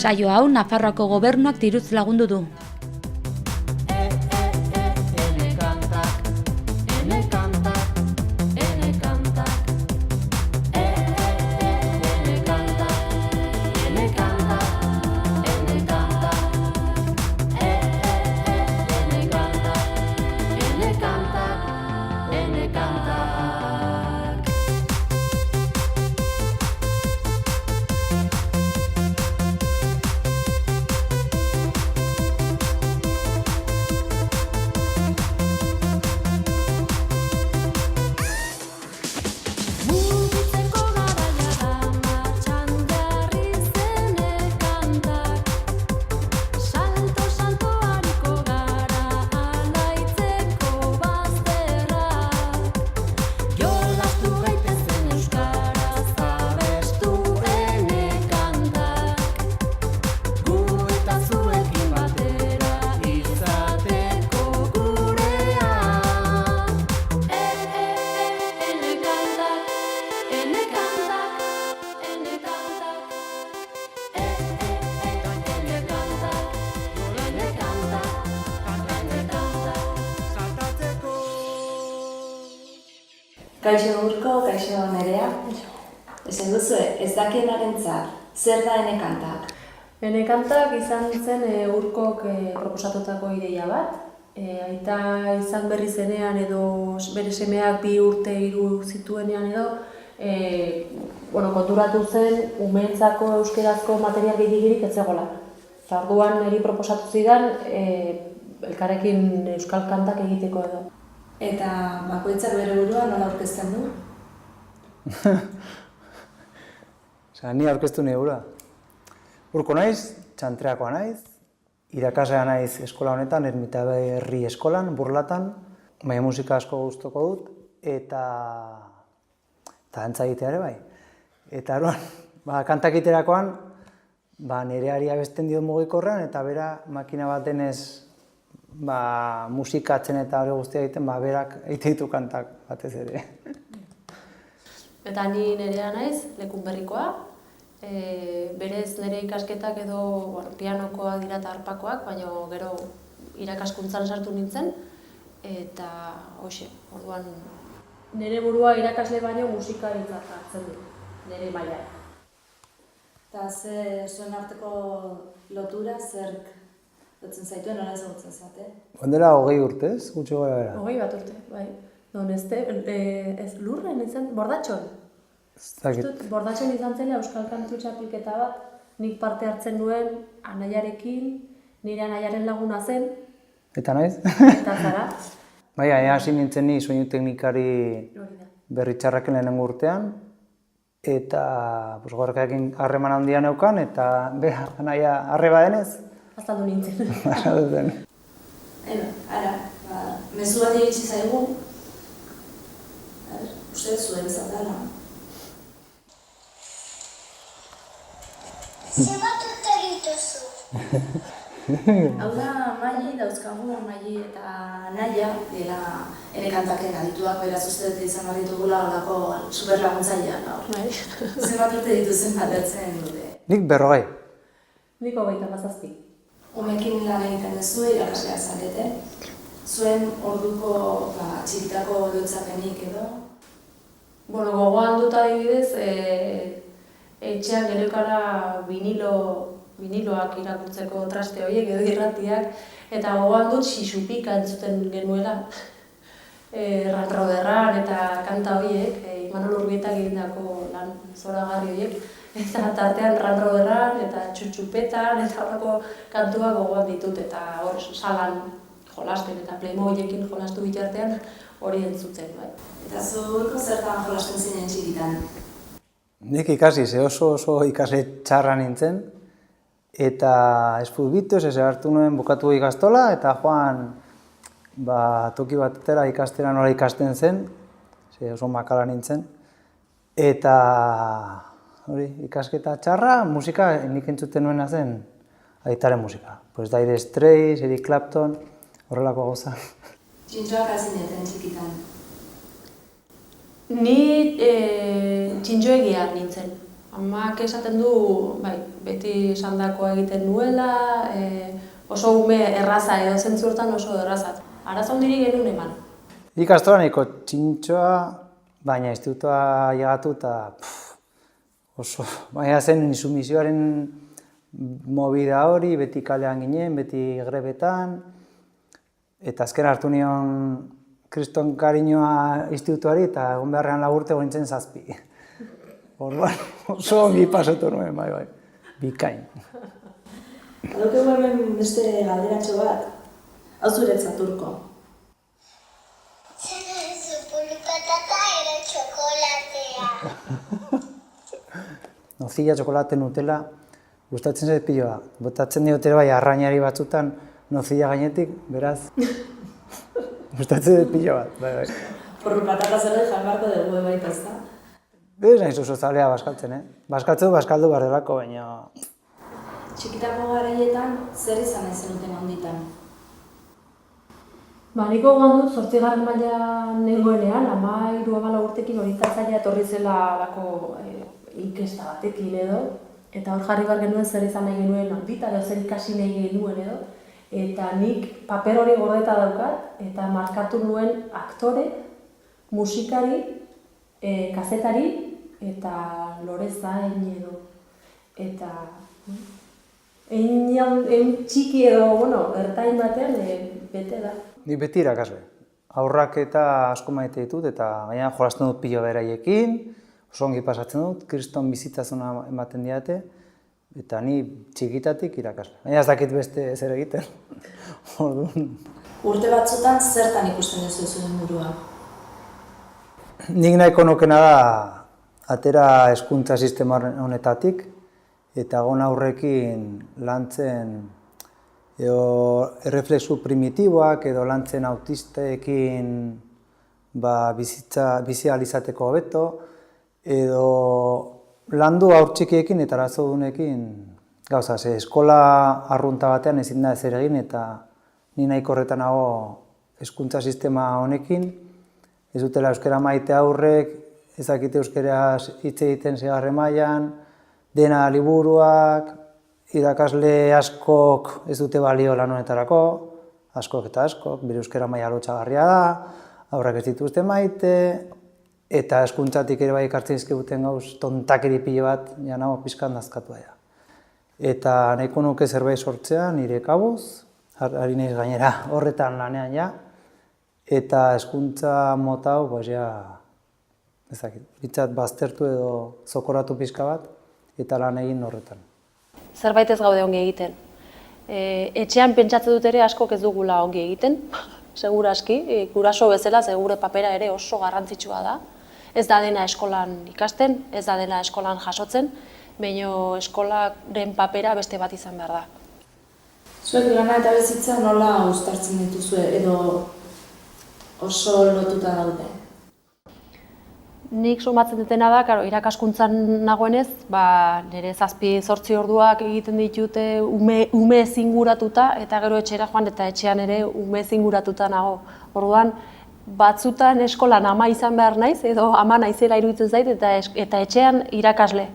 Saio hau Nafarroako gobernuak diruz lagundu du. Kaixo Urko, kaixo Nerea. Esan duzu, ez dakienarentzat, zer da Ene Kantak? Ene Kantak izan zen Urkok proposatutako ideia bat. Aita izan berri zenean edo bere semeak 2 urte 3 zituenean edo konturatu zen umeentzako euskerazko material gehiegirik ez zegoela. Eta orduan niri proposatu zidan elkarrekin euskal kantak egiteko edo. Eta bakoitzak bere burua nola aurkezten du? Ni aurkeztu nire burua. Urko naiz, txantreakoa naiz, irakaslea naiz eskola honetan, Ermitaberri eskolan, Burlatan, baina musika asko gustoko dut, eta dantza egitea ere bai. Eta aruan, kantak egiterakoan, Nereari abesten diot mugikorrean, eta bera makina bat denez musikatzen eta hori guztia egiten, berak egiten ditu kantak batez ere. Eta ni Nerea naiz, Lekunberrikoa. Berez nire ikasketak edo pianokoa dira eta arpakoak, baina gero irakaskuntzan sartu nintzen. Eta hoxe, orduan nire burua irakasle baino musikarentzat hartzen du, nire maila. Eta zuen arteko lotura zerk lotzen zaituen, nola ezagutzen zate? Ondela 20 urtez, gutxi gara bera. 21 urte, bai. Ez lurren izan, Bordatxon. Bordatxon izan zela Euskal Kantu txapelketa bat, nik parte hartzen nuen anaiarekin, nire anaiaren laguna zen. Eta naiz? Eta zara. Bai, hasi nintzen ni soinu teknikari Berritxarraken lehenengo urtean, eta gorkarekin harreman handia neukan, eta bera, anaia arreba denez. Azaldu nintzen. Azaldu zen. Ara, mezu bat iritsi zaigu, uste zuen zatala. Zenbat urte dituzu? Hau da, Maili, dauzkagu Maili eta Naia, dira Ene Kantaken adituak, beraz uste dut izan behar ditugula horako superlaguntzailea gaur. Zenbat urte dituzen batertzen dute? Nik 40. Nik 27. Umekin lan egiten duzu, irakaslea zarete. Zuen orduko txikitako lotzapenik edo? Gogoan dut adibidez, etxean gereukara viniloak irakurtzeko traste horiek edo irratiak, eta gogoan dut xixupika entzuten genuela. Ranroderran eta kanta horiek, Imanol Urbietak egindako lan zoragarri horiek, eta tartean Ranroderran eta Txutxupetan eta horreko kantuak gogoan ditut, eta hor salan jolasten eta Playmobilekin jolastu bitartean hori entzuten, bai. Eta Urko zertan jolasten zinen txikitan? Nik ikasi, oso ikasle txarra nintzen, eta ez futbituz, ez hartu nuen bukatu ikastola, eta joan toki batera ikastera nola ikasten zen, oso makala nintzen, eta ikasketa txarra, musika nik entzuten nuena zen aitaren musika. Dire Straits, Eric Clapton, horrelako gauza. Txintxoak azineten txikitan? Ni txintxoegia nintzen. Amak esaten du, bai, beti esandakoa egiten nuela, oso ume erraza edo zentzu hortan oso erraza. Arazo handiri genuen eman. Ikastola nahiko txintxoa, baina institutoa llegatu eta oso, baina zen insumisioaren movida hori, beti kalean ginen, beti grebetan, eta azken hartu nion kriston kariñoa institutuari eta egon beharrean laburte nintzen 7. Orduan, oso ongi pasatu nuen, bai, bikain. Badaukagu hemen beste galderatxo bat, hau zuretzat Urko. Zer duzu pulpatata edo txokolatea? Nocilla, txokolate, Nutella, gustatzen zait piloa. Botatzen diotera bai arrainari batzutan nocilla gainetik, beraz. Gustatzen zait pilo bat, bai. Porru patata zer jan beharko dugu baita, ezta? Ez naiz oso zalea baskaltzen, baskaldu behar delako, baina... Txikitako garaietan zer izan nahi zenuten handitan? Niko gogoan dut, 8. mailan nengoenean, 13-14 urtekin orientatzailea etorri zela lako inkesta batekin edo, eta hor jarri behar genuen zer izan nahi genuen handitan, edo zer ikasi nahi genuen edo, eta nik paper hori gordeta daukat, eta markatu nuen aktore, musikari, kazetari, eta lorezain edo. Eta ein txiki edo, ertain batean bete da. Ni beti irakasle. Aurrak eta asko maite ditut, eta baina jolasten dut pilo beraiekin, oso ongi pasatzen dut, kriston bizitasuna ematen diate, eta ni txikitatik irakasle. Baina ez dakit beste zer egiten. Urte batzutan zertan ikusten duzu zuen burua? Nik nahiko nukena da atera hezkuntza sistema honetatik, eta egon aurrekin lantzen erreflexu primitiboak edo lantzen autisteekin bizi ahal izateko hobeto, edo landu haur txikiekin eta arazodunekin gauza, eskola arrunta batean ezin da ezer egin eta ni nahiko horretan nago hezkuntza sistema honekin, ez dutela euskara maite aurrek, ez dakite euskaraz hitz egiten 6. mailan, dena liburuak, irakasle askok ez dute balio lan honetarako, askok eta askok, bere euskara maila lotsagarria da, aurrak ez dituzte maite, eta hezkuntzatik ere bai ekartzen dizkiguten gauz tontakeri pilo bat, ja nago pixkan nazkatua da. Eta nahiko nuke zerbait sortzea nire kabuz, ari naiz gainera horretan lanean ja, eta hezkuntza mota hau, bitzat baztertu edo zokoratu pixka bat, eta lan egin horretan. Zerbait ez gaude ongi egiten. Etxean pentsatzen dut ere askok ez dugula ongi egiten, seguraski, guraso bezala, gure papera ere oso garrantzitsua da. Ez da dena eskolan ikasten, ez da dena eskolan jasotzen, baina eskolaren papera beste bat izan behar da. Zuek lana eta bizitza nola uztartzen dituzue edo oso lotuta daude? Nik sumatzen dutena da, irakaskuntzan nagoenez, nire 7-8 orduak egiten ditute ume zinguratuta, eta gero etxera joan eta etxean ere ume zinguratuta nago. Orduan, batzutan eskolan ama izan behar naiz, edo ama naizela iruditzen zait, eta etxean irakasle.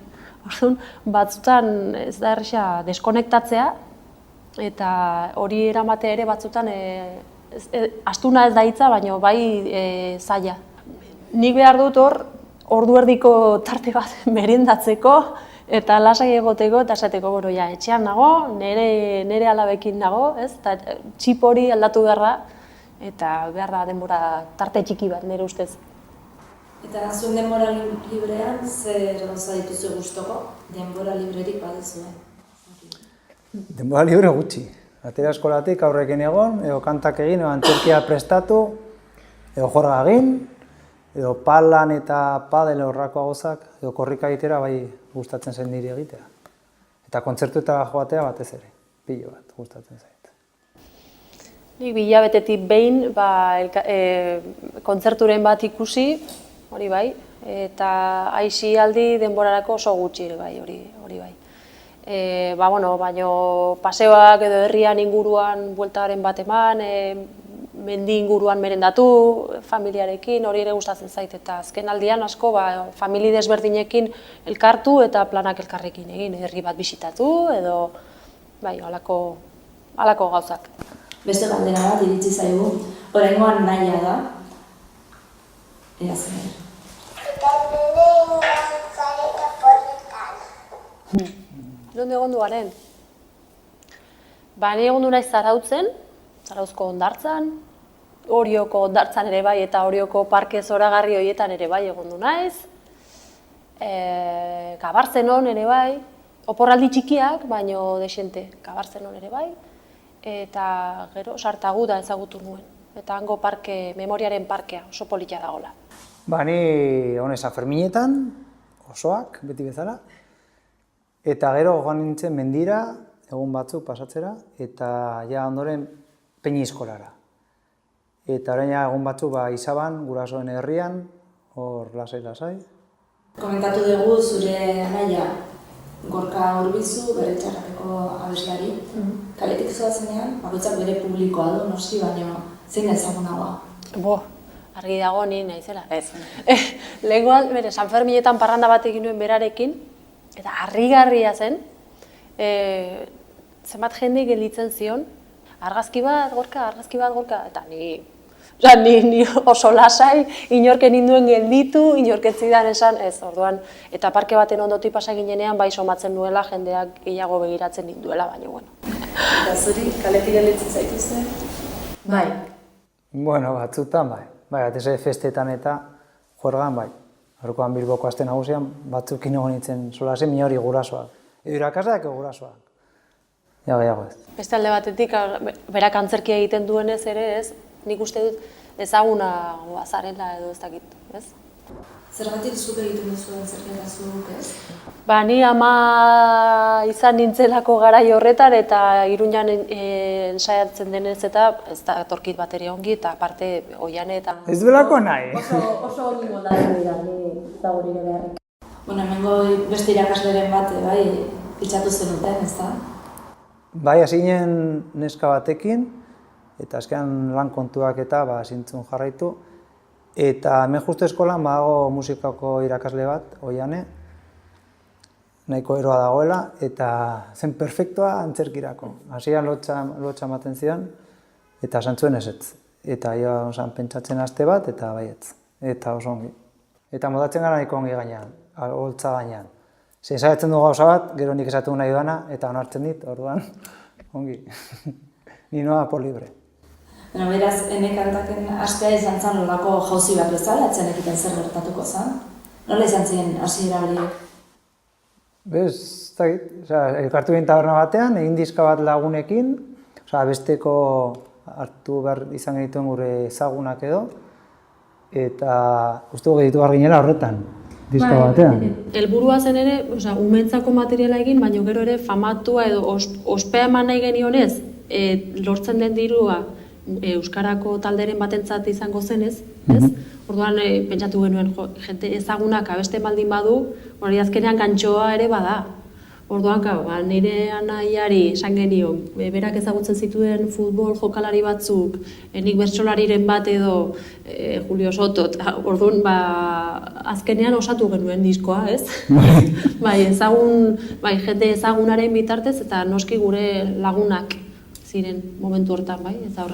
Orduan, batzutan ez da erresa deskonektatzea, eta hori eramatea ere batzutan, astuna ez da hitza, baina bai zaila. Nik behar dut hor, ordu erdiko tarte bat merendatzeko eta lasai egoteko eta esateko etxean nago, nire alabekin nago, eta txip hori aldatu behar da, eta behar da denbora tarte txiki bat nire ustez. Eta zuen denbora librean zer gauza dituzu gustoko? Denbora librerik baduzue? Denbora libre gutxi. Atera eskolatik aurrekin egon, edo kantak egin, edo antzerkia prestatu, edo jorga egin, edo palan eta padel horrako gauzak, edo korrika egitera bai gustatzen zen niri egitea. Eta kontzertuetara joatea batez ere, pilo bat gustatzen zait. Nik hilabetetik behin kontzerturen bat ikusi, hori bai, eta aisialdi denborarako oso gutxi bai, hori bai. Baina paseoak edo herrian inguruan bueltaren bat eman, mendi inguruan merendatu, familiarekin, hori ere gustatzen zait, eta azken aldian asko famili desberdinekin elkartu eta planak elkarrekin egin, herri bat bisitatu edo halako gauzak. Beste galdera bat iritsi zaigu, oraingoan nahia da. Eraz ere. Eta nire zareta porretan. Non egon duaren? Ni egon du naiz Zarautzen, Zarauzko hondartzan, Orioko hondartzan ere bai eta Orioko parke zoragarri horietan ere bai egon du naiz. Gabartzenon ere bai, oporraldi txikiak, baino desente, Gabartzenon ere bai. Eta gero Sartaguda ezagutu nuen. Eta hango memoriaren parkea, oso polita dagoela. Ni honez Sanferminetan, osoak, beti bezala. Eta gero joan nintzen mendira, egun batzuk pasatzera, eta ja ondoren Peñiskolara. Eta orain egun batzuk Izaban, gurasoen herrian, hor lasai. Komentatu dugu zure anaia Gorka Urbizu, bere txarrapeko abeslari. Kaletik zoazenean, bakoitzak bere publikoa du, noski, baina zein da ezagunagoa? Argi dago ni naizela, ez. Lehengoan, Sanferminetan parranda bat egin nuen berarekin, eta harrigarria zen, zenbat jende gelditzen zion, argazki bat, Gorka, eta ni oso lasai, inorken ninduen gelditu, inorken zidan esan, ez, orduan, eta parke baten ondotik pasa ginenean, bai somatzen nuela, jendeak gehiago begiratzen ninduela, baina, bueno. Eta zuri, kaletik gelditzen zaituzte? Bai. Bueno, batzutan, bai, atez festetan eta juergan, bai. Horkoan Bilboko aste nagusian, batzukin egon nintzen solasen minori gurasoak. Edo irakasleak gurasoak. Ja, gehiago ez. Beste alde batetik, berak antzerkia egiten duenez ere ez, nik uste dut ezagunagoa zarela edo ez dakit, ez? Zergatik zuk egiten duzuen antzerkia zuk, ez? Ni ama izan nintzelako garai horretan eta Iruñan ensaiatzen denez eta ez da etorkit bateria ongi eta aparte Oiane eta... Ez duelako nahi. Oso ongi moldatzen dira, ez dago nire beharrik. Hemengo beste irakasleren bat, pitxatu zenuten, ez da? Bai, hasi ginen neska batekin, eta azkenan lan kontuak eta zintzun jarraitu. Eta hemen justu eskolan badago musikako irakasle bat, Oiane, nahiko eroa dagoela, eta zen perfektua antzerkirako. Hasieran lotxa ematen zidan, eta santzuen ezetz. Eta pentsatzen aste bat, eta baietz. Eta oso ongi. Eta modatzen gara nahiko ongi gainean, holtza gainean. Zaitzen du gauza bat, gero nik esatu nahi duana, eta onartzen dit, orduan, ongi. Ni noa por libre. Beraz, ene kantaken astea izan zen nolako jauzi bat bezala, etzen ekiten zer gertatuko zen? Nola izan ziren hasiera horiek? Bez, ez dakit, elkartu ginen taberna batean, egin diska bat lagunekin, besteko hartu behar izan genituen gure ezagunak edo, eta uste geditu behar ginela horretan, diska batean. Helburua zen ere, umeentzako materiala egin, baina gero ere famatua edo ospea eman nahi genionez, lortzen den dirua euskarako talderen batentzat izango zenez, ez? Orduan pentsatu genuen jente ezagunak abeste baldin badu, hori azkenean gantxoa ere bada. Orduan, nire anaiari esan genion, berak ezagutzen zituen futbol jokalari batzuk, nik bertsolariren bat edo Julio Soto, orduan azkenean osatu genuen diskoa, ez? Jende ezagunaren bitartez eta noski gure lagunak ziren momentu hortan, eta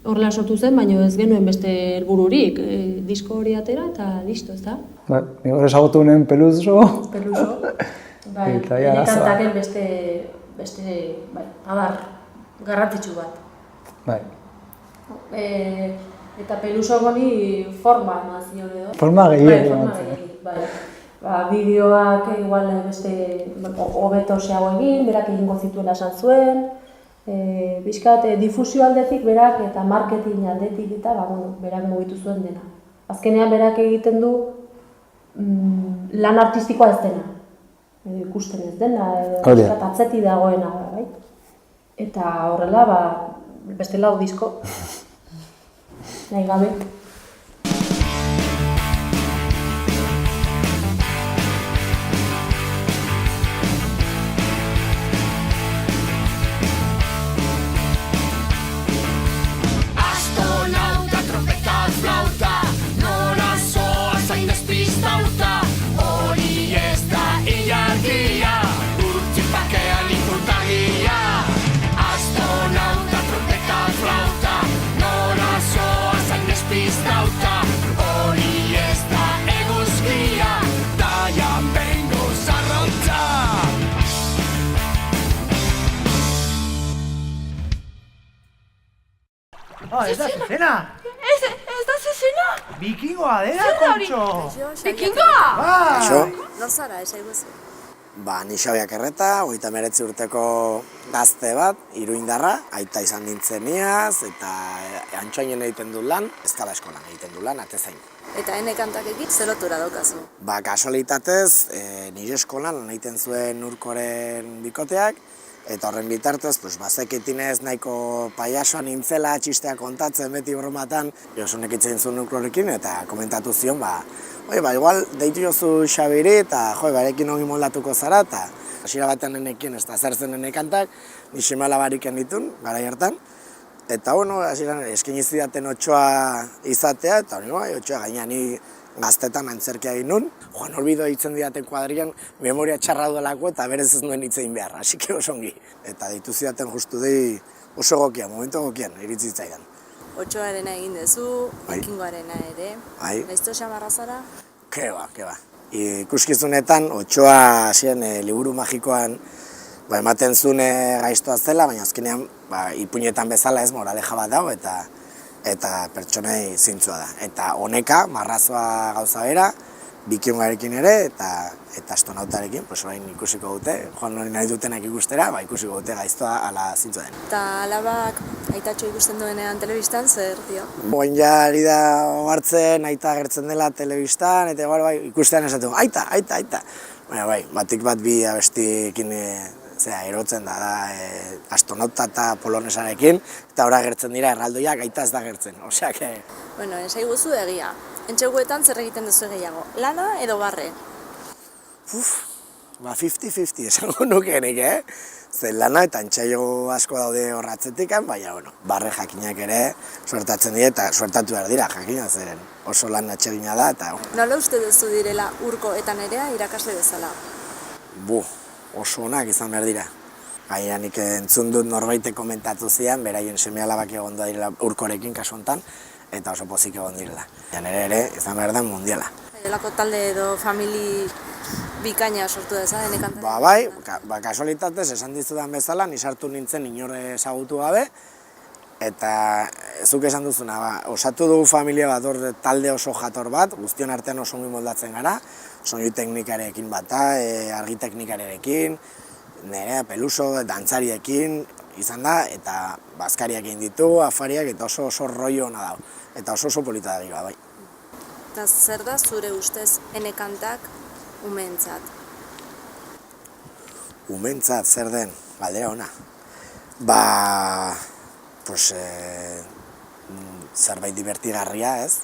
horrela sortu zen, baina ez genuen beste helbururik, disko hori atera eta listo, ez da? Ni hori ezagutu nuen Peluso. Ene kantaken beste adar garrantzitsu bat. Eta Peluso goni forma eman zion edo. Forma gehiagik. Bideoak igual beste hobeto zehago egin, berak egingo zituela esan zuen, bizkat difusio aldetik berak eta marketing aldetik eta berak mugitu zuen dena. Azkenean berak egiten du lan artistikoa ez dena. Ikusten ez dena, atzeti dagoena, bai? Eta horrela, beste lau disko, nahi gabe. I ez da zezena! Ez da zezena? Bikingoa dela, Kontxo! Bikingoa! Bai! Nor zara, esaiguzu? Ni Xabiak Erreta, 39 urteko gazte bat, iruindarra, aita izan nintzen iaz, eta antxoinen egiten du lan, eskala eskolan egiten du lan, atezain. Eta ene kantakekin zer lotura daukazu? Kasualitatez, nire eskolan lan egiten zuen Urkoren bikoteak, eta horren bitartez, bazeketinez nahiko paiasoan nintzela, txisteak kontatzen beti bromatan, Josunek itzen zuen Urkorekin, eta komentatu zion, igual deitu jozu Xabiri, eta barekin ongi moldatuko zara, eta hasiera batean nenekin, ez da zer zen nene kantak, ni semala bariken ditun, garai hartan, eta hasieran eskaini zidaten otsoa izatea, eta otsoa gaina ni gaztetan antzerkia egin nun, Juan Olbido hitzen didaten kuadrian, memoria txarra duelako eta berez ez nuen hitzein behar, hasi que oso ongi. Eta deitu zidaten justu dei oso gokian, momentu gokian, iritsi zitzaidan. Otsoarena egin duzu, bikingoarena ere. Gaizto xamarra zara? Keba. Ikuskizunetan, otsoa hasien liburu magikoan ematen zuen gaiztoa zela, baina azkenean ipuinetan bezala ez moraleja bat dago eta pertsonei zintzua da. Eta honeka, marrazoa gauza bera, bikingoarekin ere eta astronautarekin, orain ikusiko dute, joan hori nahi dutenak ikustera, ikusiko dute gaiztoa ala zintzua den. Eta alabak aitatxo ikusten duenean telebistan, zer dio? Boin jari da ogartzen, aita agertzen dela telebistan, eta ikustean esatu, aita. Batik bat bi abestikin erotzen da astronauta eta polonesarekin, eta ora agertzen dira erraldoiak, aita ez da agertzen, oseak... Esaiguzu egia, entxeguetan zer egiten duzu gehiago, lana edo barre? 50-50 esango nukenik, Zer lana eta entxailo asko daude horratzetik, baina, barre jakinak ere suertatzen dira eta suertatu behar dira jakina zeren. Oso lan atsegina da eta... Nola uste duzu direla Urko eta Nerea irakasle bezala? Oso onak izan behar dira. Gaina nik entzun dut norbaitek komentatu zian, beraien seme-alabak egon da direla Urkorekin kasu honetan, eta oso pozik egon direla. Nere ere izan behar da mundiala. Delako talde edo famili bikaina sortu da, ene kantari? Kasualitatez, esan dizudan bezala, ni sartu nintzen inore ezagutu gabe, eta zuk esan duzuna, osatu dugu familia bat, talde oso jator bat, guztion artean oso ongi moldatzen gara, soinu teknikarekin bata, argi teknikarekin, Nerea, Peluso, dantzariekin izan da, eta bazkariak egin ditu, afariak, eta oso rollo hona dago, eta oso polita da gira, bai. Eta zer da zure ustez ene kantak umeentzat? Umeentzat, zer den, galdera ona. Zerbait divertigarria, ez?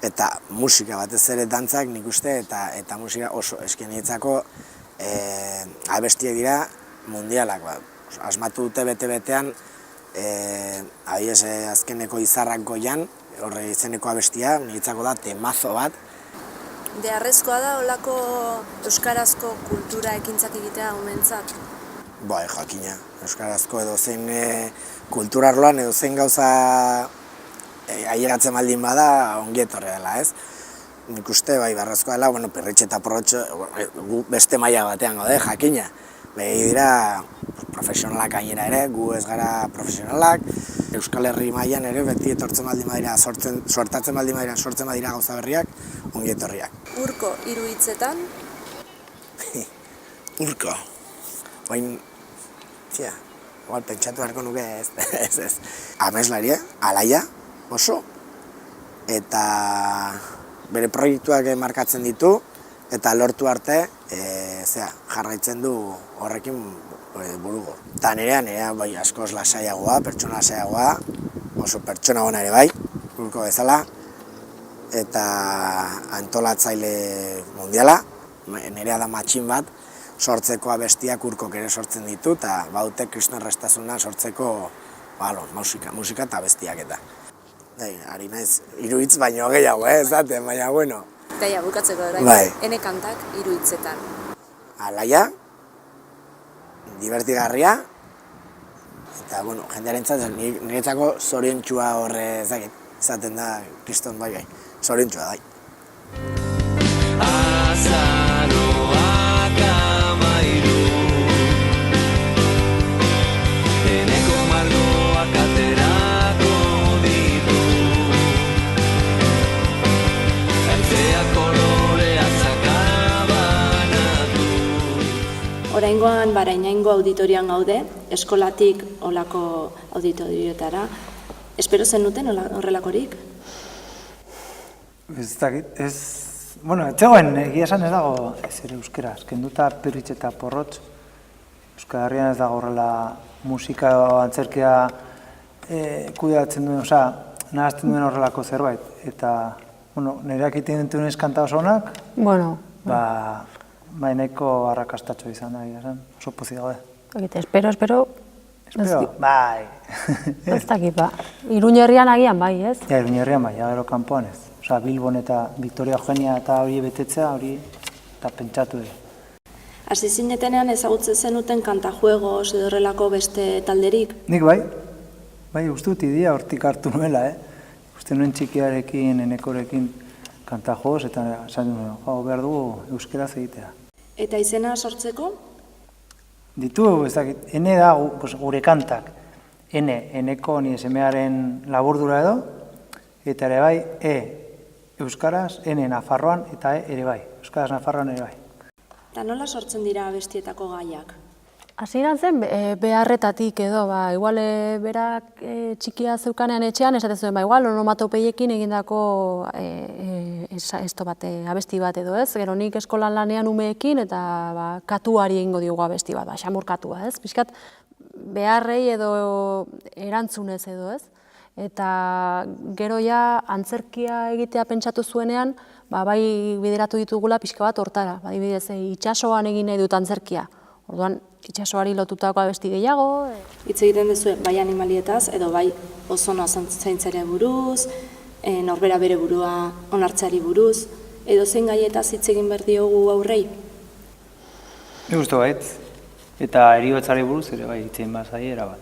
Eta musika batez ere dantzak nik uste, eta musika oso eskienitzako abestiak dira mundialak. Asmatu dute bete-betean, azkeneko izarrak goian, horre izeneko abestia, niretzako da temazo bat. Beharrezkoa da olako euskarazko kultura ekintzak egitea umeentzat? Jakina. Euskarazko edo zein kultura arloan edo zein gauza ailegatzen baldin bada ongi etorri dela, ez? Nik uste, beharrezkoa dela, perretxe eta porrotxe beste maila batean gaude, jakina. Behi dira profesionalak gainera ere, gu ez gara profesionalak, Euskal Herri mailan ere beti etortzen baldin badira, sortatzen baldin badira, sortzen badira gauza berriak, ongi etorriak. Urko, 3 hitzetan? Urko. Igual pentsatu beharko nuke ez. Ameslaria, alaia, oso, eta bere proiektuak markatzen ditu, eta lortu arte, jarraitzen du horrekin burugo. Eta nirea askoz lasaiagoa, pertsona lasaiagoa, oso pertsona gona ere bai, Urko bezala, eta antolatzaile mundiala, nirea da matxin bat, sortzeko abestiak Urkok ere sortzen ditu, eta baute kriston erraztasuna sortzeko musika eta abestiak eta. Ari naiz, 3 hitz baino gehiago, ezaten, baina bueno. Eta bukatzeko da, ene kantak 3 hitzetan. Alaia, divertigarria, eta jendearentzat niretzako zoriontsua horre ezaten da kriston bai, zoriontsua bai. Eneko margoak aterako dira. Oraingoan Barainaingo auditorian gaude, eskolatik olako auditorioetara. Espero zenuten horrelakorik? Ez dakit, bueno, etzegoen, egia esan ez dago ez ere euskera, kenduta Pirritx eta Porrotx. Euskal Herrian ez dago horrela musika antzerkia kudeatzen duen, nahazten duen horrelako zerbait. Eta, bueno, nireak iten dintunez kanta oso honak, nahiko arrakastatxo izan da, oso pozik gaude. Espero. Espero, bai. Ez dakit, Iruña herrian agian bai, ez? Ja, Iruña herrian bai, gero kanpoan ez. Bilbon eta Victoria Eugenia eta hori betetzea, hori eta pentsatu ere. Hasi zinetenean ezagutzen zenuten kantajuegos edo horrelako beste talderik? Nik bai, uste dut idia hortik hartu nuela, Uste nuen txikiarekin, enekorekin kantajuegos eta esan duen, behar dugu euskeraz egitea. Eta izena sortzeko? Ditu, ez dakit, ene da gure kantak. Eneko ni esemearen laburdura edo, eta ere bai, euskaraz, ene Nafarroan eta ere bai, euskaraz Nafarroan ere bai. Eta nola sortzen dira abestietako gaiak? Hasieran zen beharretatik edo, igual berak txikia zeukanean etxean, esaten zuen, igual onomatopeiekin egindako abesti bat edo ez, gero nik eskolan lanean umeekin eta katuari egingo diogu abesti bat, xamur katua ez, pixkat beharrei edo erantzunez edo ez, eta gero ja antzerkia egitea pentsatu zuenean, bai bideratu ditugula pixka bat hortara, adibidez itsasoan egin nahi dut antzerkia, orduan itsasoari lotutako abesti gehiago. Hitz egiten duzu bai animalietaz edo bai ozono zaintzari buruz, norbera bere burua onartzeari buruz, edo zein gaietaz hitz egin behar diogu aurrei? Nik uste baitz, eta heriotzari buruz ere bai hitz egin behar zaiera bat.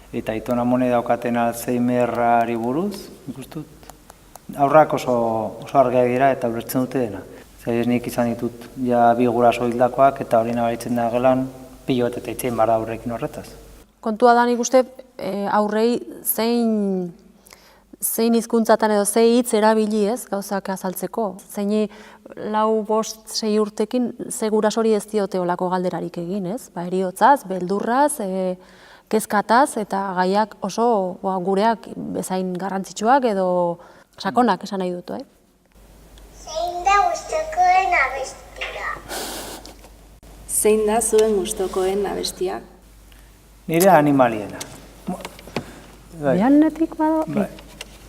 Eta Aiton Amone daukaten Alzheimerrari buruz, ikustut, aurrak oso argiak dira eta ulertzen dute dena. Zer nik izan ditut ja bi guraso hildakoak eta hori nabaritzen da gelan pilo eta itzein behar da aurrekin horretaz. Kontua da nik uste aurrei zein hizkuntzatan edo zein hitz erabili ez gauzak azaltzeko. Zeini 4-5 urtekin ze gurasori ez diote olako galderarik egin ez, heriotzaz, beldurraz, kezkataz eta gaiak oso gureak bezain garrantzitsuak edo sakonak esan nahi dut, Zein da gustokoen abestia? Zein da zuen gustokoen abestia? Nire animaliena. Bianetik bado? Bai,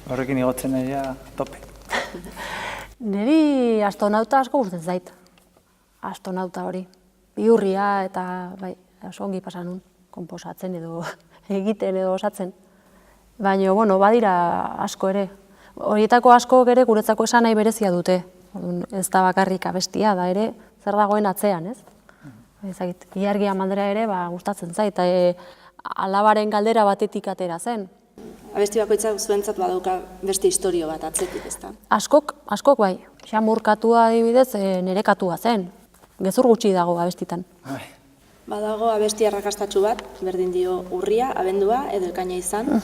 horrekin igotzen nahi tope. Niri astronauta asko gustatzen zait. Astronauta hori. Bihurria eta bai, oso ongi pasa nun. Konposatzen edo egiten edo osatzen. Baina, badira asko ere. Horietako asko ere guretzako esan nahi berezia dute. Ez da bakarrik abestia, da ere zer dagoen atzean, ez? Ilargia Mandrea ere gustatzen zait, alabaren galdera batetik atera zen. Abesti bakoitzak zuentzat badauka beste istorio bat atzetik, ezta? Askok bai. Xamur katua adibidez nire katua zen. Gezur gutxi dago abestitan. Badago abesti arrakastatsu bat, berdin dio urria, abendua edo ekaina izan,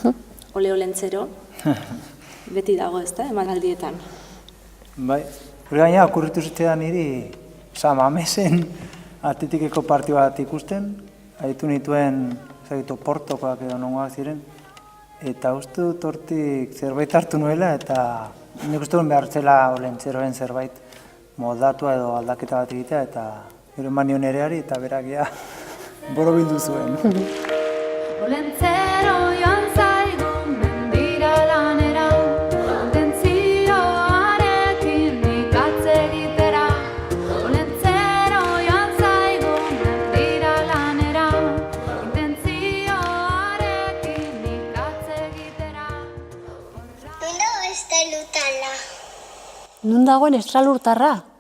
ole olentzero, beti dago ezta, emanaldietan. Bai, hori gaina okurritu zitzean niri Samamesen atletikeko partio bat ikusten, haitu nituen Portokoak edo nongoak ziren, eta uste dut hortik zerbait hartu nuela eta nik uste dut behar zela olentzeroen zerbait moldatua edo aldaketa bat egitea eta gero eman nion ereari eta berak ja borobildu zuen. Olentzero joan zaigu mendira lanera, atentzioarekin ikatze egitera. Olentzero joan zaigu mendira lanera, intentzioarekin ikatze egitera. Nun dagoen estralurtarra?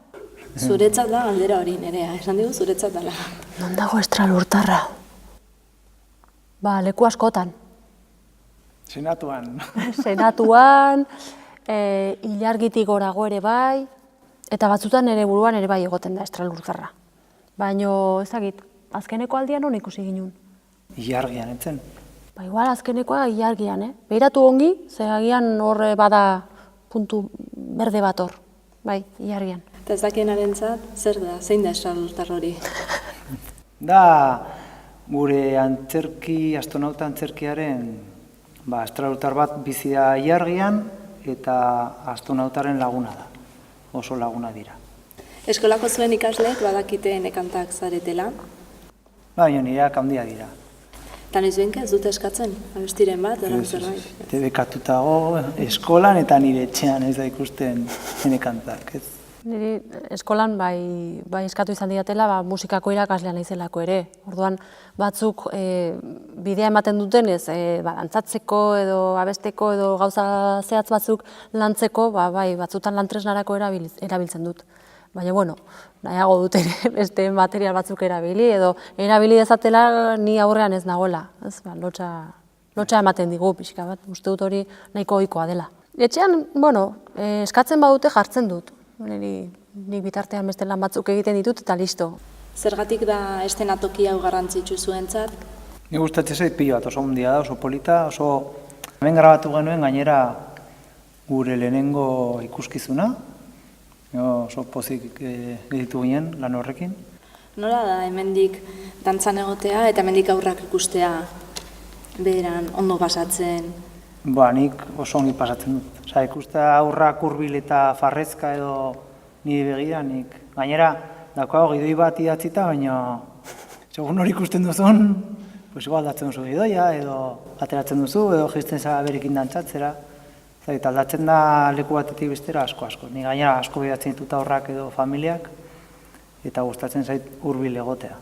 Zuretzat da galdera hori, Nerea, esan digu zuretzat dela. Non dago estralurtarra? Leku askotan. Senatuan. Senatuan, ilargitik gorago ere bai, eta batzutan ere buruan ere bai egoten da estralurtarra. Baina, ezagit, azkeneko aldian non ikusi ginen? Ilargian, etzen? Igual azkenekoa ilargian, Beiratu ongi, ze agian hor bada puntu berde bat hor, bai, ilargian. Eta ez dakienarentzat, zer da, zein da estralurtar hori? Da gure antzerki, astronauta antzerkiaren astronautar bat bizi da ilargian eta astronautaren laguna da. Oso laguna dira. Eskolako zuen ikasleek badakite nekantak zaretela. Baina nireak handia dira. Eta noizbenka ez dute eskatzen, abestiren bat, eran zerbait. Debekatutago eskolan eta nire etxean ez da ikusten nekantak. Niri eskolan bai eskatu izan didatela musikako irakaslea naizelako ere. Orduan batzuk bidea ematen dutenez, dantzatzeko edo abesteko edo gauza zehatz batzuk lantzeko, batzutan lantresnarako erabiltzen dut. Baina, bueno, nahiago dut ere beste material batzuk erabili, edo erabili dezatela ni aurrean ez nagoela. Lotxa ematen digu pixka bat, uste dut hori nahiko ohikoa dela. Etxean, eskatzen badute jartzen dut. Nik bitartean beste lan batzuk egiten ditut eta listo. Zergatik da eszenatoki hau garrantzitsu zuentzat? Ni gustatzen zait pilo bat, oso ondia da, oso polita, oso hemen grabatu genuen gainera gure lehenengo ikuskizuna. Oso pozik editu ginen lan horrekin. Nola da hemendik dantzan egotea eta hemendik aurrak ikustea beran ondo pasatzen? Nik oso ongi pasatzen dut. Ikustea aurrak hurbil eta farrezka edo nire begira, nik gainera dakoago gidoi bat idatzita, baina segun hori ikusten duzun, igual datzen duzu gidoia edo ateratzen duzu edo jaisten zara berekin dantzatzera. Eta aldatzen da leku batetik bestera asko. Ni gainera asko bidatzen ditut aurrak edo familiak eta gustatzen zait hurbil egotea.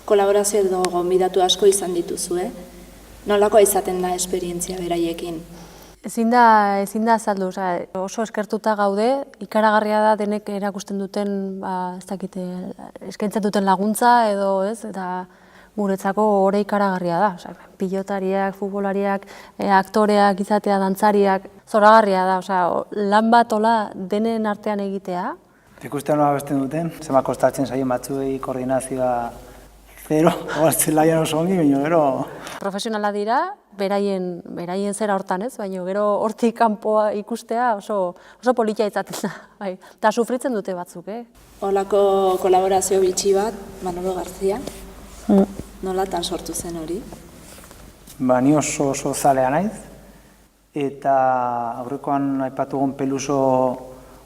Kolaborazio edo gonbidatu asko izan dituzu, Nolakoa izaten da esperientzia beraiekin? Ezin da azaldu, oso eskertuta gaude, ikaragarria da denek erakusten duten, eskaintzen duten laguntza edo, eta guretzako ore ikaragarria da. Pilotariak, futbolariak, aktoreak izatea, dantzariak, zoragarria da. Lan bat denen artean egitea. Ikusten nola besten duten, zema kostatzen zaien batzuei koordinazioa zero, zelaian oso ongi, baina gero... Profesionala dira, beraien zera hortan ez, baina gero hortik kanpoa ikustea oso politia izaten da. Eta sufritzen dute batzuk, Holako kolaborazio bitxi bat, Manolo Garzia. Nolatan sortu zen hori? Ni oso zalea naiz, eta aurrekoan aipatugun Peluso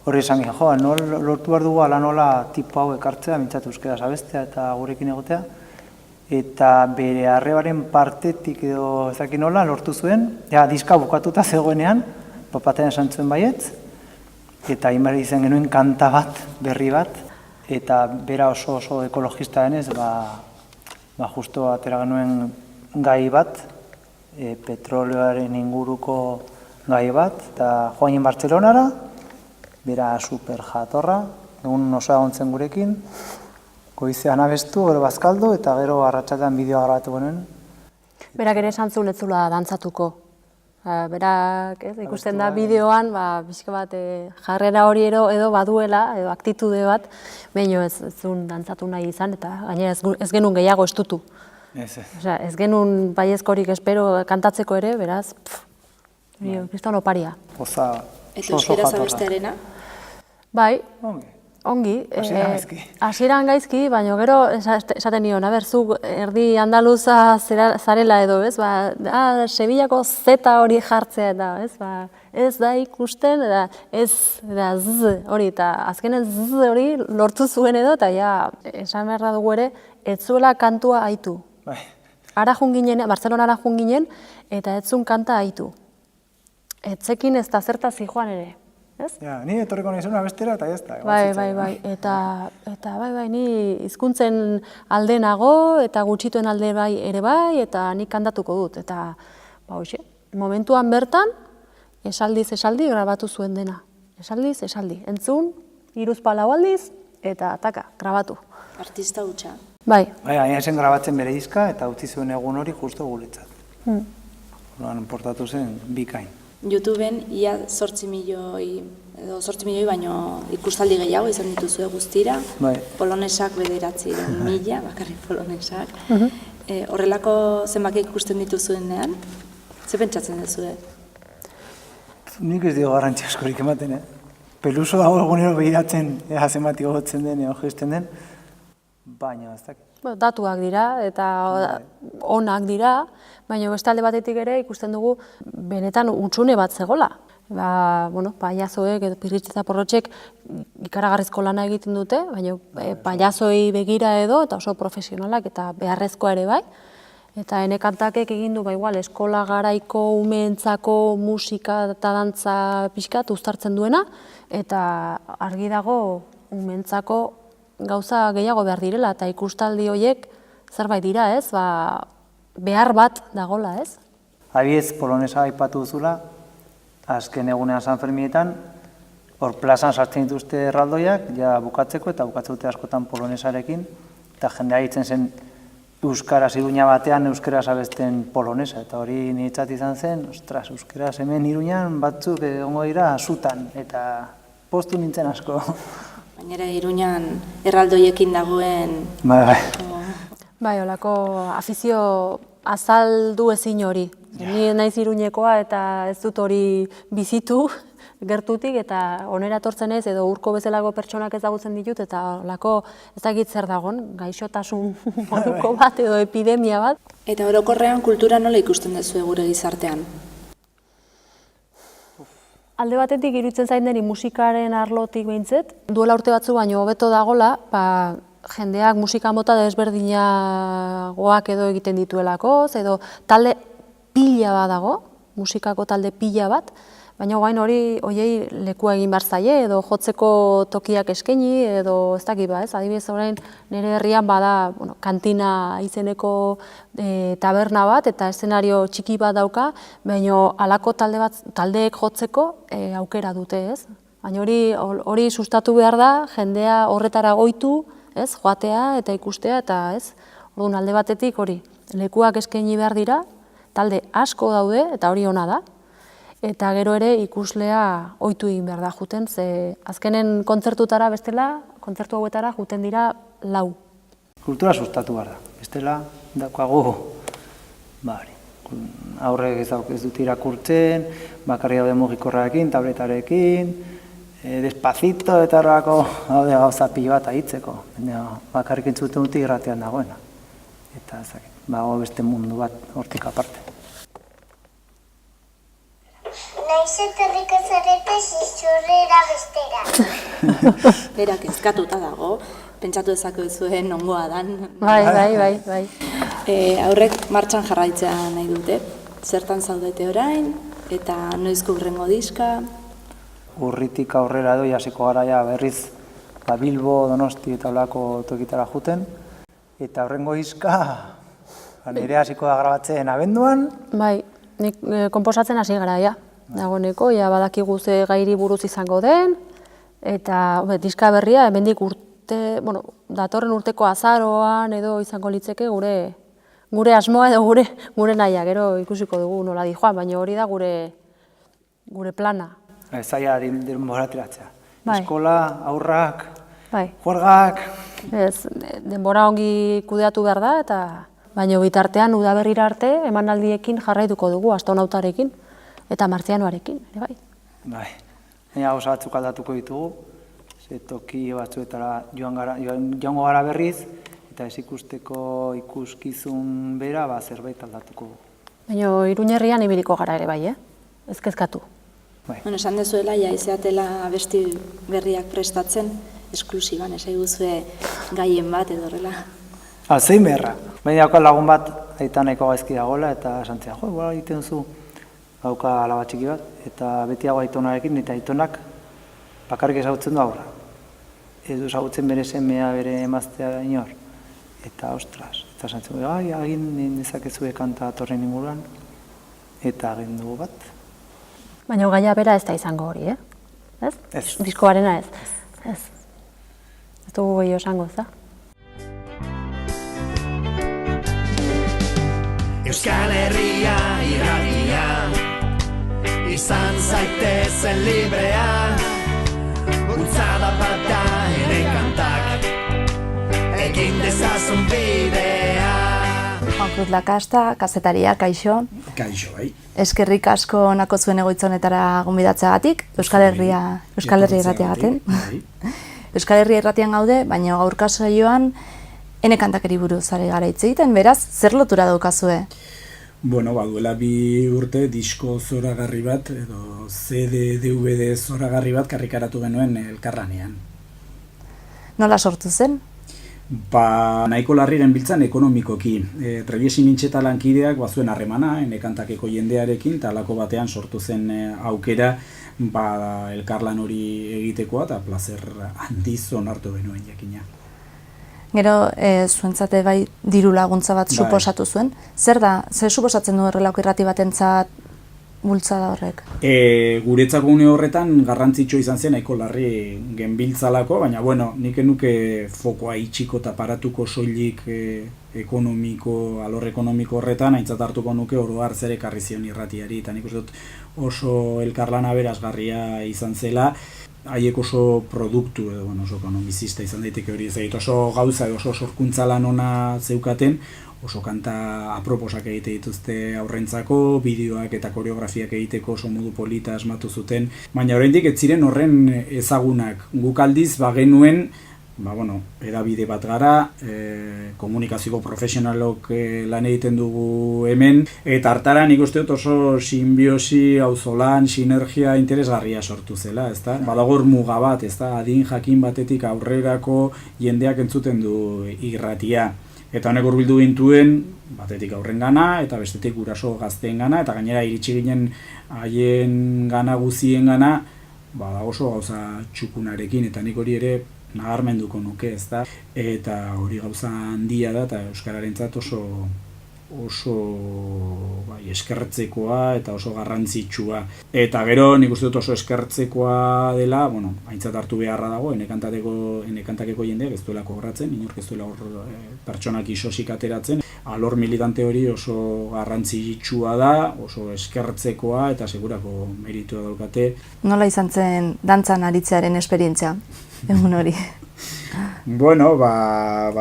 hori esan ginen, lortu behar dugu ala nola tipo hau ekartzea, mintzatu euskeraz abestea eta gurekin egotea, eta bere arrebaren partetik edo ezaki nola lortu zuen, diska bukatuta zegoenean, papatean esan zuen baietz, eta inbari izan genuen kanta bat, berri bat, eta bera oso ekologista denez, justo atera genuen gai bat, petroleoaren inguruko gai bat, eta joainen Bartzelonara, bera super jatorra, egun oso agontzen gurekin, goizean abestu, gero bazkaldu, eta gero arratsaldean bideoa grabatu genuen. Berak ere esan zuen ez zula dantzatuko. Berak, ikusten da bideoan, bizka bat jarrera hori edo baduela, edo aktitude bat, baina ez zuen dantzatu nahi izan, eta gainera ez genuen gehiago estutu. Ez genuen baiezkorik espero kantatzeko ere, beraz, kriston oparia. Eta euskeraz abestearena? Bai, ongi. Hasieran gaizki, baina gero esaten nion, zu erdi andaluza zarela edo, Sevillako zeta hori jartzea eta, ez da ikusten, ez da zzz hori, eta azkenen zzz hori lortu zuen edo, eta esan behar dugu ere, ez zuela kantua haitu. Bartzelonara jun ginen, eta ez zuen kanta haitu. Etzekin ez da zertaz joan ere, ez? Ni etorriko nahi zuen abestera eta jazta. Bai, eta ni hizkuntzen alde nago, eta gutxituen alde bai ere bai, eta nik kantatuko dut. Eta, momentuan bertan, esaldiz grabatu zuen dena. Esaldiz, entzun, 3-4 aldiz, eta grabatu. Artista hutsa. Bai. Gaina zen grabatzen bere diska, eta utzi zuen egun hori justo guretzat. Orduan, portatu zen bikain. YouTubeen ia 8 milioi baino ikustaldi gehiago izan dituzue guztira. Polonesak 900.000, bakarrik polonesak. Horrelako zenbaki ikusten dituzuenean, ze pentsatzen duzue? Nik ez dio garrantzi askorik ematen, Peluso dago egunero behiratzen zenbati gogotzen den, edo gesten den, baina ez dakit. datuak dira eta onak dira, baina beste alde batetik ere ikusten dugu benetan hutsune bat zegola. Pailazoek edo Pirritx eta Porrotxek ikaragarrizko lana egiten dute, baina pailazoei begira edo eta oso profesionalak eta beharrezkoa ere bai. Eta Ene Kantakek egin du igual eskola garaiko umeentzako musika eta dantza pixkat uztartzen duena, eta argi dago umeentzako gauza gehiago behar direla, eta ikustaldi horiek zerbait dira, ez? Behar bat dagola, ez? Adibidez, polonesa aipatu duzula, azken egunean San Ferminetan, hor plazan sartzen dituzte erraldoiak, ja bukatzeko, eta bukatzen dute askotan polonesarekin, eta jendea hitzen zen euskaraz Iruña batean euskaraz abesten polonesa, eta hori niretzat izan zen, ostras, euskaraz hemen Iruñan batzuk egongo dira zutan, eta postu nintzen asko. Gainera Iruñan erraldoiekin dagoen... Bai, holako afizio azaldu ezin hori. Ni naiz Iruñekoa eta ez dut hori bizitu gertutik, eta onera etortzen ez, edo Urko bezalako pertsonak ezagutzen ditut, eta holako ez dakit zer dagon, gaixotasun moduko bat edo epidemia bat. Eta orokorrean kultura nola ikusten duzu gure gizartean? Alde batetik iruditzen zain deni musikaren arlotik behintzet, duela urte batzu baino hobeto dagola, jendeak musika mota desberdinagoak edo egiten dituelako, edo talde pila bat dago, musikako talde pila bat, baina gain horiei lekua egin behar zaie, edo jotzeko tokiak eskaini, edo ez dakit ba, ez? Adibidez orain nire herrian bada kantina izeneko taberna bat, eta eszenario txiki bat dauka, baina halako taldeek jotzeko aukera dute, ez? Baina hori sustatu behar da, jendea horretara goitu, ez, joatea eta ikustea, eta ez, orduan alde batetik hori, lekuak eskaini behar dira, talde asko daude, eta hori ona da, eta gero ere ikuslea ohitu egin behar da juten, ze azkenen kontzertutara bestela, kontzertu hauetara juten dira 4. Kultura sustatu behar da, bestela daukagu, aurrek ez dut irakurtzen, bakarri daude mugikorrarekin, tabletarekin, despacito eta horrelako gauza pilo bat ahitzeko, bakarrik entzuten dut irratean dagoena. Eta beste mundu bat hortik aparte. Naiz etorriko zarete zizurrera bestera. Bera kezkatuta dago, pentsatu dezake zuen nongoa dan. Bai. Aurrek martxan jarraitzea nahi dute. Zertan zaudete orain, eta noizko hurrengo diska? Urritik aurrera edo hasiko gara berriz Bilbo, Donosti eta holako tokitara juten. Eta horrengo diska nire hasiko da grabatzen abenduan. Bai, nik konposatzen hasi gara, dagoeneko, badakigu ze gairi buruz izango den, eta diska berria hemendik datorren urteko azaroan edo izango litzeke gure asmoa edo gure nahiak, gero ikusiko dugu nola di joan, baina hori da gure plana. Zaila denbora ateratzea. Eskola, aurrak, juergak... Denbora ongi kudeatu behar da, baina bitartean udaberrira arte emanaldiekin jarraituko dugu, astronautarekin eta martzianoarekin, ere bai. Baina gauza batzuk aldatuko ditugu, toki batzuetara joango gara berriz, eta ez ikusteko ikuskizun bera zerbait aldatuko dugu. Baina Iruñerrian ibiliko gara ere bai, ez kezkatu. Esan dezuela, izeatela abesti berriak prestatzen, esklusiban, esai guzue gaien bat edo horrela. Zein beharra. Baina dauka lagun bat, aita nahiko gaizki dagoela, eta esan zea, egiten zu, dauka alaba txiki bat, eta betiago aitonarekin, eta aitonak bakarrik ezagutzen du aurra. Ez du ezagutzen bere semea, bere emaztea inor. Eta ostras, eta esan zuen, agin dezakezue kanta atorren inguruan, eta egin dugu bat. Baina gaia bera ez da izango hori, ez? Diskoarena ez. Ez dugu gehiago esango, ez da? Euskal Herria irratia, izan zaitezen librea, bultzada bat da Ene Kantak, egin dezazun bidea. Juan Cruz Lakasta, kazetaria, kaixo. Kaixo, bai. Eskerrik asko nako zuen egoitza honetara gonbidatzeagatik, Euskal Herria irratiagaten. Euskal Herria irratian gaude, baina gaurko saioan Ene kantakeri buruz ari gara hitz egiten, beraz, zer lotura daukazue? Bueno, duela 2 urte disko zoragarri bat, edo CD, DVD zoragarri bat karrikaratu genuen elkarlanean. Nola sortu zen? Nahiko larri genbiltzan ekonomikoki. Trebiesi Mintxeta lankideak bazuen harremana, enekantakeko jendearekin, eta halako batean sortu zen aukera elkarlan hori egitekoa, eta plazer handiz onartu genuen jakina. Gero, zuentzate bai diru laguntza bat suposatu zuen. Zer suposatzen du horrelako irrati batentzat bultzada horrek? Guretzako une horretan garrantzitsua izan zen nahiko larri genbiltzalako, baina nik enuke fokoa itxiko eta paratuko soilik alor ekonomiko horretan, aintzat hartuko nuke oro har zer ekarri zion irratiari, eta nik uste dut oso elkarlana berazgarria izan zela, haiek oso produktu edo oso ekonomizista izan daiteke hori ez oso gauza oso sorkuntza lan ona zeukaten, oso kanta aproposak egite dituzte aurrentzako, bideoak eta koreografiak egiteko oso modu polita asmatu zuten, baina oraindik ez ziren horren ezagunak. Guk aldiz bagenuen edabide bat gara, komunikazioko profesionalok lan egiten dugu hemen, eta hartara nik uste dut oso sinbiosi, auzolan, sinergia interesgarria sortu zela, ezta? Badagor muga bat, ezta? Adin jakin batetik aurrerako jendeak entzuten du irratia. Eta honek hurbildu gintuen, batetik aurren gana, eta bestetik guraso gazteen gana, eta gainera iritsi ginen haien gana, guzien gana, oso gauza txukunarekin, eta nik hori ere nabarmenduko nuke, ezta? Eta hori gauza handia da, eta euskararentzat oso eskertzekoa eta oso garrantzitsua. Eta gero nik uste dut oso eskertzekoa dela, aintzat hartu beharra dago, enekantakeko jendeak ez duela kobratzen, inork ez duela pertsonak isosik ateratzen. Alor militante hori oso garrantzitsua da, oso eskertzekoa eta segurako meritua daukate. Nola izan zen dantzan aritzearen esperientzia, egun hori?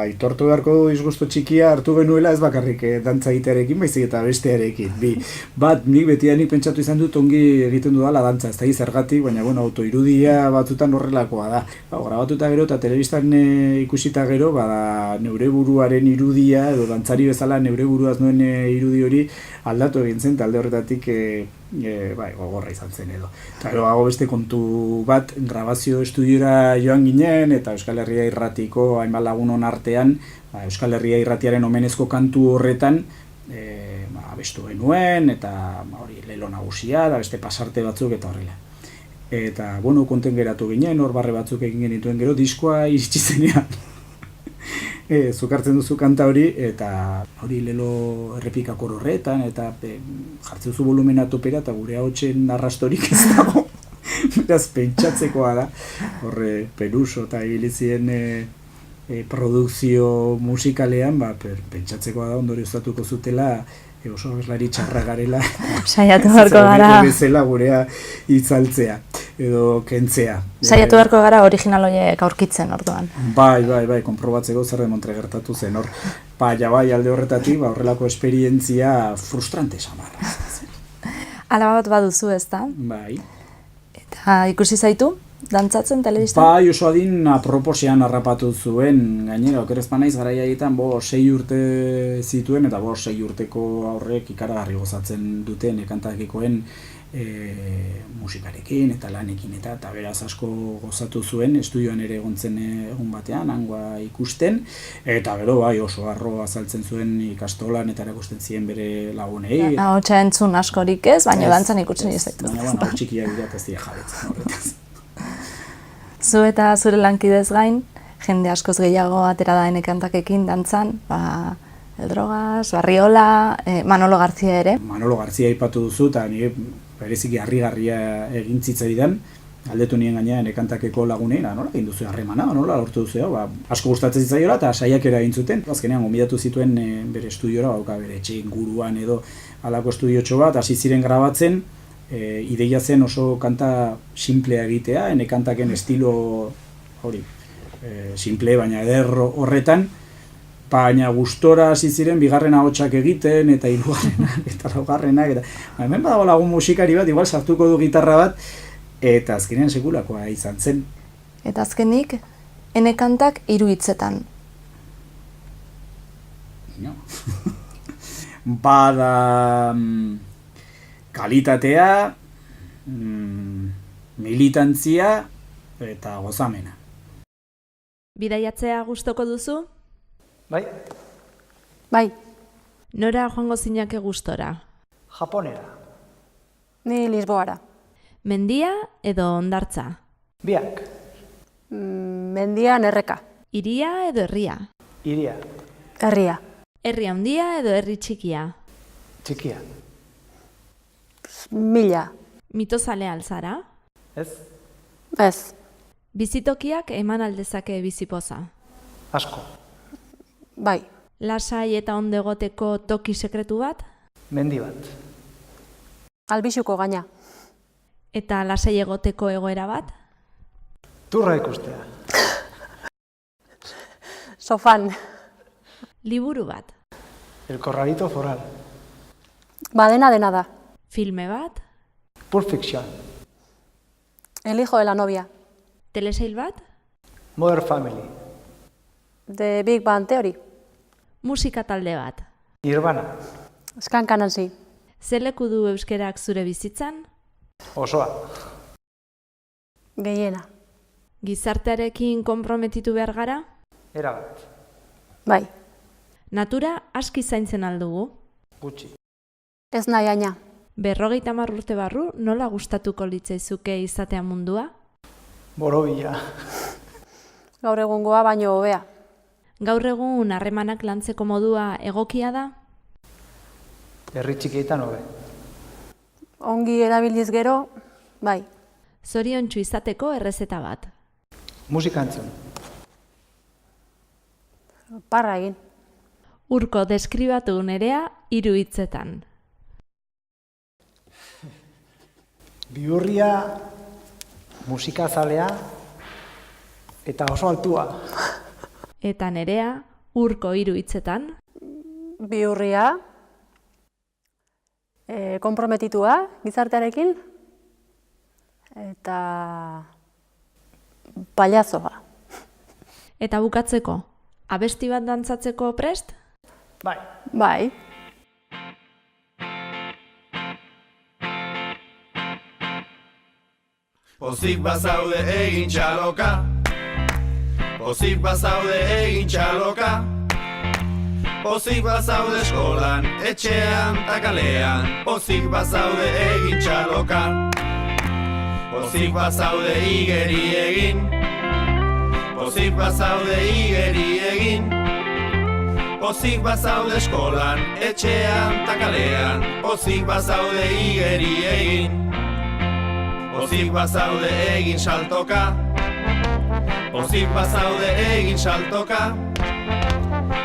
Aitortu beharko du disgusto txikia hartu genuela ez bakarrik dantza egitearekin, baizik eta bestearekin. Nik betidanik pentsatu izan dut ongi egiten dudala dantza, ez da zergatik, baina autoirudia batzutan horrelakoa da. Grabatuta gero eta telebistan ikusita gero, neure buruaren irudia, edo dantzari bezala neure buruaz nuen irudi hori aldatu egin zen, talde horretatik gogorra izan zen edo. Eta gero beste kontu bat, grabazio estudiora joan ginen, eta Euskal Herria Irratiko hainbat lagunon artean, Euskal Herria Irratiaren omenezko kantu horretan abestu genuen, eta hori lelo nagusia, da beste pasarte batzuk eta horrela. Eta, konten geratu ginen, hor barre batzuk egin genituen gero, diskoa iritsi zenean. Zukartzen duzu kanta hori, eta hori lelo errepikakor horretan, eta jartzen duzu volumena topera, eta gure ahotsen arrastorik ez dago. Beraz, pentsatzekoa da, horre Peruso eta ibilizien produkzio musikalean, pentsatzekoa da ondorioztatuko zutela oso abeslari txarra garela. Saiatu beharko gara. Bezala gurea itzaltzea edo kentzea. Saiatu beharko gara original horiek aurkitzen orduan. Bai, konprobatzeko zer demontre gertatu zen hor. Alde horretatik, horrelako esperientzia frustrante samarra. Alaba bat baduzu, ezta? Bai. Eta ikusi zaitu, dantzatzen telebistan? Oso adin aproposean harrapatu zuen, gainera, okerezpan naiz garaia egiten, 6 urte zituen, eta 6 urteko aurrek ikaragarri gozatzen duten ekantakekoen musikarekin eta lanekin eta beraz asko gozatu zuen, estudioan ere egontzen egun batean, hangoa ikusten, eta gero oso harro azaltzen zuen ikastolan eta erakusten ziren bere lagunei. Ahotsa entzun askorik ez, baina dantzan ikusten ez zaitu. Baina txikiak dira ez dira jabetzen horretaz. Zu eta zure lankidez gain, jende askoz gehiago atera da enekantakekin dantzan, Eldrogaz, Barriola, Manolo Garzia ere. Manolo Garzia aipatu duzu, eta nire bereziki harrigarria egin zitzaidan, aldetu nien gainean enekantakeko lagunei, nola egin duzu harremana, nola lortu duzu, asko gustatzen zitzaiola eta saiakera egin zuten. Azkenean, gonbidatu zituen bere estudiora, bere etxe inguruan edo halako estudiotxo bat, hasi ziren grabatzen, ideia zen oso kanta simplea egitea, enekantaken estilo hori, simple baina eder horretan, baina gustora hasi ziren bigarren ahotsak egiten, eta hirugarrenak, eta laugarrenak, eta hemen badago lagun musikari bat, igual sartuko du gitarra bat, eta azkenean sekulakoa izan zen. Eta azkenik, enekantak 3 hitzetan. baina. Bada kalitatea, militantzia eta gozamena. Bidaiatzea gustoko duzu? Bai, Bai, Nora joango zinake gustora? Japonera, ni Lisboara. Mendia edo hondartza? biak, Mendian erreka. Hiria edo herria? iria, Herria. Herri handia edo herri txikia? txikia, 1000. Mitozale alzara? ez, Ez. Bizitokiak eman aldezake bizipoza? asko, Bai. Lasai eta ondo egoteko toki sekretu bat? mendi bat, Albixuko gaina. Eta lasai egoteko egoera bat? turra ikustea, Sofan. Liburu bat? el corralito foral, Badena dena da. Filme bat? Pulp Fiction, El hijo de la novia. Telesail bat? Modern Family, The Big Bang Theory. Musika talde bat? Nirvana, Skanka Nancy. Zer leku du euskerak zure bizitzan? osoa, Gehiena. Gizartearekin konprometitu behar gara? erabat, Bai. Natura aski zaintzen aldugu? gutxi, Ez nahi aina. 50 urte barru nola gustatuko litzaizuke izatea mundua? borobila, Gaur egungoa baino hobea. Gaur egun harremanak lantzeko modua egokia da? herri txikietan hobe, Ongi erabiliz gero, bai. Zoriontsu izateko errezeta bat? musika entzun, Parra egin. Urko deskribatu Nerea 3 hitzetan. bihurria, musikazalea eta oso altua, Eta Nerea Urko 3 hitzetan? Bihurria. Konprometitua gizartearekin. Eta pailazoa. Eta bukatzeko, abesti bat dantzatzeko prest? bai, Bai. Pozik bazaude egin txaloka, pozik bazaude egin txaloka, pozik bazaude eskolan, etxean ta kalean, pozik bazaude egin txaloka, pozik bazaude igeri egin, pozik bazaude igeri egin, pozik bazaude eskolan, etxean ta kalean, pozik bazaude igeri egin. Pozik bazaude egin saltoka, pozik bazaude egin saltoka,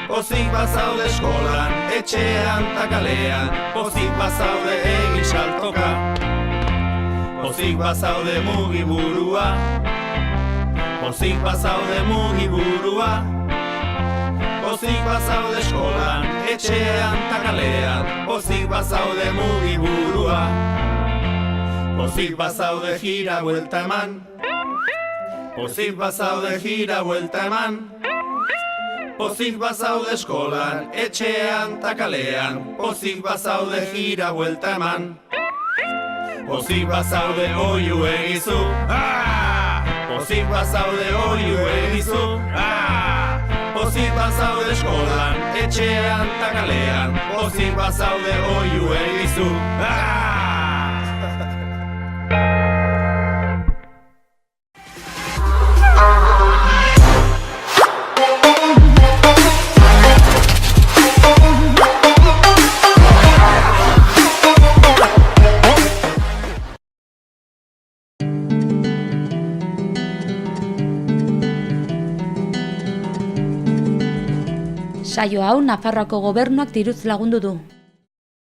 pozik bazaude eskolan, etxean ta kalean, pozik bazaude egin saltoka, pozik bazaude mugiburua, pozik bazaude mugiburua, pozik bazaude eskolan, etxean ta kalean, pozik bazaude mugiburua. Pozik bazaude gira buelta eman, pozik bazaude gira buelta eman, pozik bazaude eskolan, etxean ta kalean, pozik bazaude gira buelta eman, pozik bazaude oiu egizu, pozik bazaude oiu egizu, pozik bazaude eskolan, etxean ta kalean, pozik bazaude oiu egizu. Saio hau Nafarroako Gobernuak diruz lagundu du.